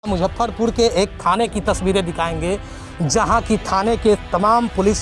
मुजफ्फरपुर के एक थाने की तस्वीरें दिखाएंगे जहां की थाने के तमाम पुलिस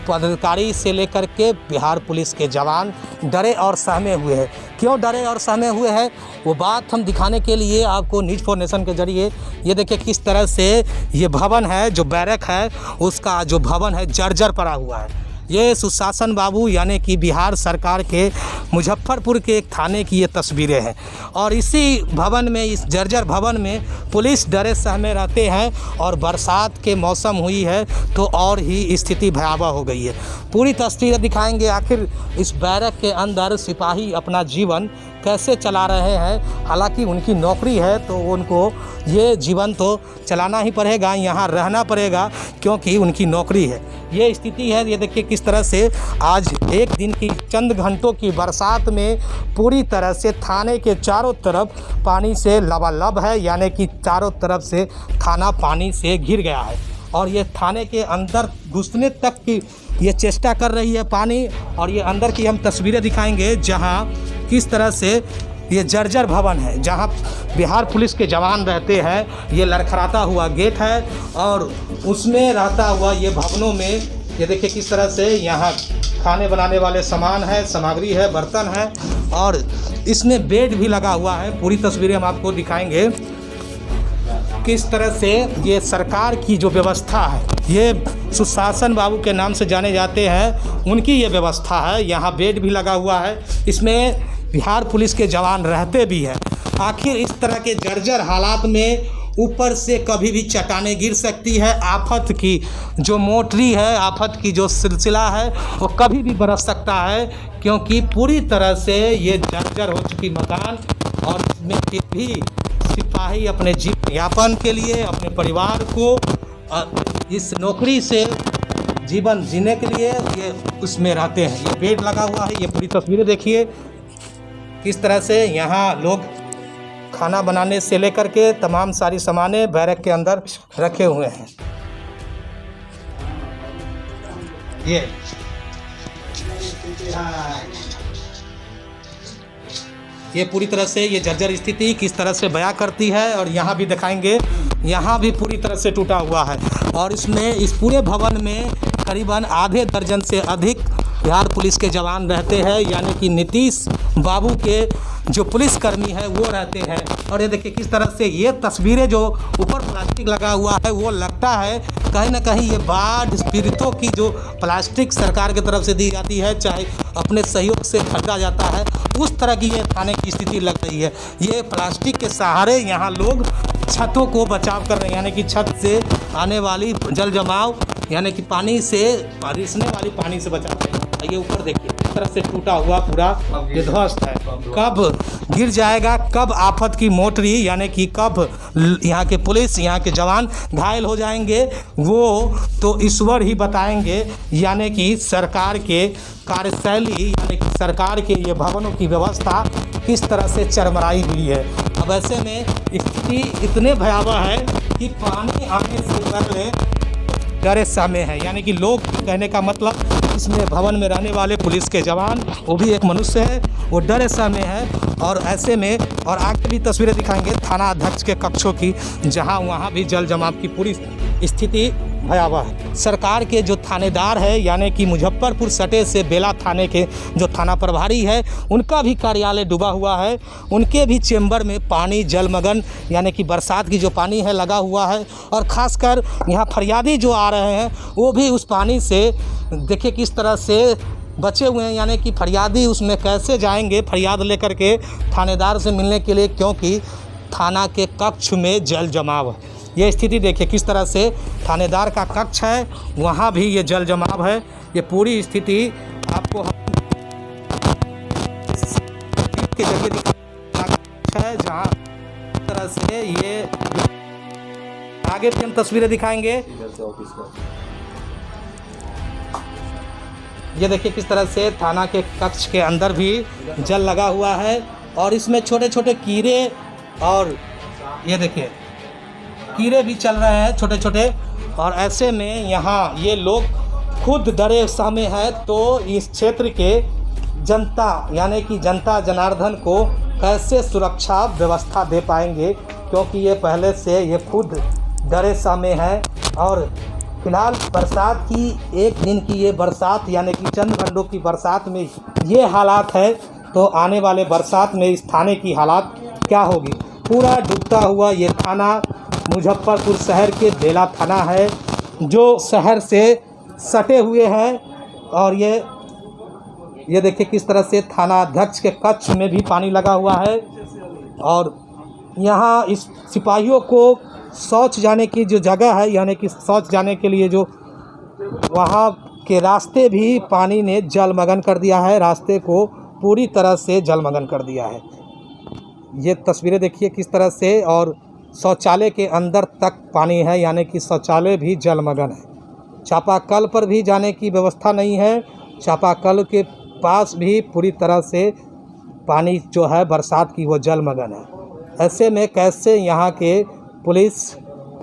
पदाधिकारी से लेकर के बिहार पुलिस के जवान डरे और सहमे हुए हैं। क्यों डरे और सहमे हुए हैं वो बात हम दिखाने के लिए आपको न्यूज़ फॉर नेशन के जरिए ये देखिए किस तरह से ये भवन है, जो बैरक है उसका जो भवन है जर्जर पड़ा हुआ है। ये सुशासन बाबू यानी कि बिहार सरकार के मुजफ्फरपुर के एक थाने की ये तस्वीरें हैं और इसी भवन में, इस जर्जर भवन में पुलिस डरे सहमे रहते हैं और बरसात के मौसम हुई है तो और ही स्थिति भयावह हो गई है। पूरी तस्वीरें दिखाएंगे आखिर इस बैरक के अंदर सिपाही अपना जीवन कैसे चला रहे हैं। हालांकि उनकी नौकरी है तो उनको ये जीवन तो चलाना ही पड़ेगा, यहाँ रहना पड़ेगा क्योंकि उनकी नौकरी है। ये स्थिति है। ये देखिए किस तरह से आज एक दिन की चंद घंटों की बरसात में पूरी तरह से थाने के चारों तरफ पानी से लबालब है, यानी कि चारों तरफ से थाना पानी से घिर गया है और ये थाने के अंदर घुसने तक की ये चेष्टा कर रही है पानी। और ये अंदर की हम तस्वीरें दिखाएंगे जहां किस तरह से ये जर्जर भवन है जहां बिहार पुलिस के जवान रहते हैं। ये लड़खड़ाता हुआ गेट है और उसमें रहता हुआ ये भवनों में ये देखिए किस तरह से यहाँ खाने बनाने वाले सामान है, सामग्री है, बर्तन है और इसमें बेड भी लगा हुआ है। पूरी तस्वीरें हम आपको दिखाएंगे किस तरह से ये सरकार की जो व्यवस्था है, ये सुशासन बाबू के नाम से जाने जाते हैं, उनकी ये व्यवस्था है। यहाँ बेड भी लगा हुआ है, इसमें बिहार पुलिस के जवान रहते भी हैं। आखिर इस तरह के जर्जर हालात में ऊपर से कभी भी चट्टानें गिर सकती है। आफत की जो मोटरी है, आफत की जो सिलसिला है वो कभी भी बरस सकता है क्योंकि पूरी तरह से ये जर्जर हो चुकी मकान और इसमें फिर भी सिपाही अपने जीवन यापन के लिए अपने परिवार को इस नौकरी से जीवन जीने के लिए ये उसमें रहते हैं। ये बेड लगा हुआ है। ये पूरी तस्वीरें देखिए किस तरह से यहाँ लोग खाना बनाने से लेकर के तमाम सारी सामानें बैरक के अंदर रखे हुए हैं। ये पूरी तरह से ये जर्जर स्थिति किस तरह से बयां करती है और यहाँ भी दिखाएंगे, यहाँ भी पूरी तरह से टूटा हुआ है और इसमें इस पूरे भवन में करीबन आधे दर्जन से अधिक बिहार पुलिस के जवान रहते हैं, यानी कि नीतीश बाबू के जो पुलिसकर्मी है वो रहते हैं। और ये देखिए किस तरह से ये तस्वीरें जो ऊपर प्लास्टिक लगा हुआ है वो लगता है कहीं ना कहीं ये बाढ़ पीड़ितों की जो प्लास्टिक सरकार की तरफ से दी जाती है, चाहे अपने सहयोग से खरीदा जाता है, उस तरह की ये थाने की स्थिति लग रही है। ये प्लास्टिक के सहारे यहाँ लोग छतों को बचाव कर रहे हैं, यानी कि छत से आने वाली जल जमाव यानी कि पानी से रिसने वाली पानी से बचा रहे हैं। ये ऊपर देखिए किस तरह से टूटा हुआ पूरा ये ध्वस्त है। कब गिर जाएगा, कब आफत की मोटरी यानी कि कब यहाँ के पुलिस, यहाँ के जवान घायल हो जाएंगे वो तो ईश्वर ही बताएंगे। यानी कि सरकार के कार्यशैली यानी कि सरकार के ये भवनों की व्यवस्था किस तरह से चरमराई हुई है। अब ऐसे में स्थिति इतने भयावह है कि पानी आने से पहले डरे सहमे हैं, यानी कि लोग कहने का मतलब इसमें भवन में रहने वाले पुलिस के जवान वो भी एक मनुष्य है, वो डरे सहमे हैं। और ऐसे में और आगे भी तस्वीरें दिखाएंगे थाना अध्यक्ष के कक्षों की जहां वहां भी जल जमाव की पूरी स्थिति भयावह है। सरकार के जो थानेदार है यानी कि मुजफ्फरपुर सटे से बेला थाने के जो थाना प्रभारी है उनका भी कार्यालय डूबा हुआ है, उनके भी चेंबर में पानी जलमग्न यानी कि बरसात की जो पानी है लगा हुआ है। और ख़ासकर यहाँ फरियादी जो आ रहे हैं वो भी उस पानी से देखिए किस तरह से बचे हुए हैं, यानी कि फरियादी उसमें कैसे जाएंगे फरियाद लेकर के थानेदार से मिलने के लिए क्योंकि थाना के कक्ष में जल जमाव है। ये स्थिति देखिए किस तरह से थानेदार का कक्ष है वहाँ भी ये जल जमाव है। ये पूरी स्थिति आपको के जरिए दिखा है जहाँ तरह से ये आगे भी हम तस्वीरें दिखाएंगे। ये देखिए किस तरह से थाना के कक्ष के अंदर भी जल लगा हुआ है और इसमें छोटे छोटे कीड़े और ये देखिए कीड़े भी चल रहे हैं छोटे छोटे। और ऐसे में यहाँ ये लोग खुद डरे सहमे हैं तो इस क्षेत्र के जनता यानी कि जनता जनार्दन को कैसे सुरक्षा व्यवस्था दे पाएंगे क्योंकि ये पहले से ये खुद डरे सहमे हैं। और फिलहाल बरसात की, एक दिन की ये बरसात यानी कि चंद घंटों की बरसात में ये हालात है, तो आने वाले बरसात में इस थाने की हालात क्या होगी। पूरा डूबता हुआ ये थाना मुजफ्फरपुर शहर के बेला थाना है, जो शहर से सटे हुए हैं। और ये देखिए किस तरह से थाना अध्यक्ष के कक्ष में भी पानी लगा हुआ है। और यहाँ इस सिपाहियों को शौच जाने की जो जगह है, यानी कि शौच जाने के लिए जो वहाँ के रास्ते भी पानी ने जलमग्न कर दिया है, रास्ते को पूरी तरह से जलमग्न कर दिया है। ये तस्वीरें देखिए किस तरह से, और शौचालय के अंदर तक पानी है, यानी कि शौचालय भी जलमग्न है। चापाकल पर भी जाने की व्यवस्था नहीं है, चापाकल के पास भी पूरी तरह से पानी जो है बरसात की वो जलमग्न है। ऐसे में कैसे यहाँ के पुलिस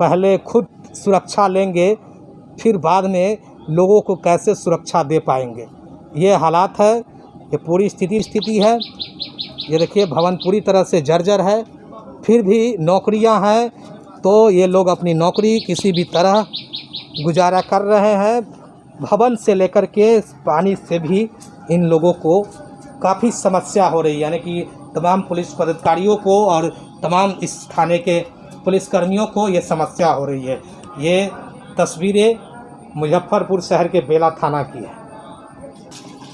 पहले खुद सुरक्षा लेंगे, फिर बाद में लोगों को कैसे सुरक्षा दे पाएंगे। ये हालात है, ये पूरी स्थिति है। ये देखिए भवन पूरी तरह से जर्जर है, फिर भी नौकरियां हैं तो ये लोग अपनी नौकरी किसी भी तरह गुजारा कर रहे हैं। भवन से लेकर के पानी से भी इन लोगों को काफ़ी समस्या हो रही है, यानी कि तमाम पुलिस पदाधिकारियों को और तमाम इस थाने के पुलिसकर्मियों को ये समस्या हो रही है। ये तस्वीरें मुजफ्फरपुर शहर के बेला थाना की है।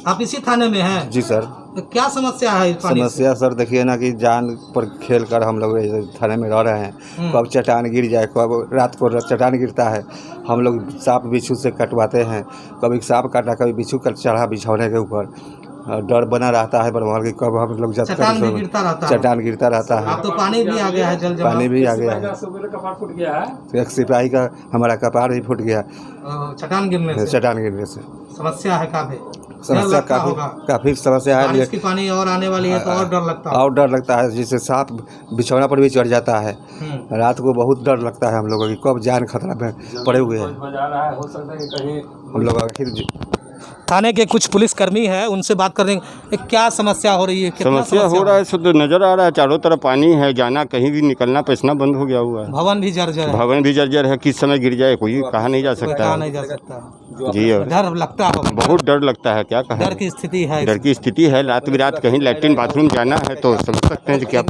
आप इसी थाने में हैं? जी सर। तो क्या समस्या है इस पानी समस्या सर देखिए ना कि जान पर खेल कर हम लोग थाने में रह रहे हैं। कब चट्टान गिर जाए, कब रात को चट्टान गिरता है, हम लोग सांप बिच्छू से कटवाते हैं। कभी सांप काटा, कभी बिच्छू कट चढ़ा बिछौने के ऊपर, डर बना रहता है बरमाल की कब हम लोग चट्टान गिरता रहता है। अब तो पानी भी आ गया है, जल पानी भी आ गया है। एक सिपाही का हमारा कपार भी फूट गया चट्टान गिरने से। समस्या है, समस्या काफ़ी समस्या है। बारिश की पानी और आने वाली है तो और डर लगता है। जिससे सांप बिछौना पर भी चढ़ जाता है। रात को बहुत डर लगता है हम लोगों की, कब जान खतरा में पड़े हुए हैं हम लोग। आखिर थाने के कुछ पुलिसकर्मी हैं, उनसे बात करेंगे। क्या समस्या हो रही है? समस्या हो रहा है, शुद्ध नज़र आ रहा है, चारों तरफ पानी है, जाना कहीं भी निकलना पैसना बंद हो गया हुआ है। भवन भी जर्जर है, किस समय गिर जाए कोई कहा नहीं जा सकता जी। और डर लगता है, बहुत डर लगता है। क्या कहा, डर की स्थिति है। रात बिरात कहीं लैट्रिन बाथरूम जाना है तो समझ सकते हैं क्या।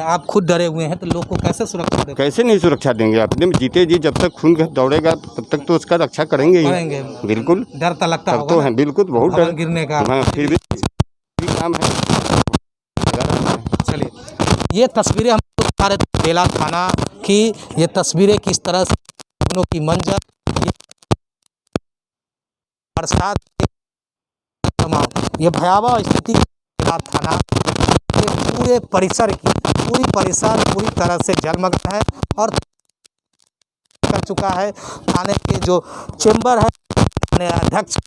आप खुद डरे हुए हैं तो लोग को कैसे सुरक्षा देंगे? कैसे नहीं सुरक्षा देंगे, अपने जीते जी जब तक खून दौड़ेगा तब तक तो उसका रक्षा करेंगे ही। बिल्कुल डर तो लगता तो है, बिल्कुल बहुत डर गिरने का। हाँ, फिर भी काम है। चलिए, ये तस्वीरें हम सारे बेला थाना की, ये तस्वीरें किस तरह से की मंजर, बरसात के तमाम ये भयावह स्थिति बेला थाना के पूरे परिसर की पूरी तरह से जलमग्न है। और कर चुका है थाने के जो चेंबर है, थाने अध्यक्ष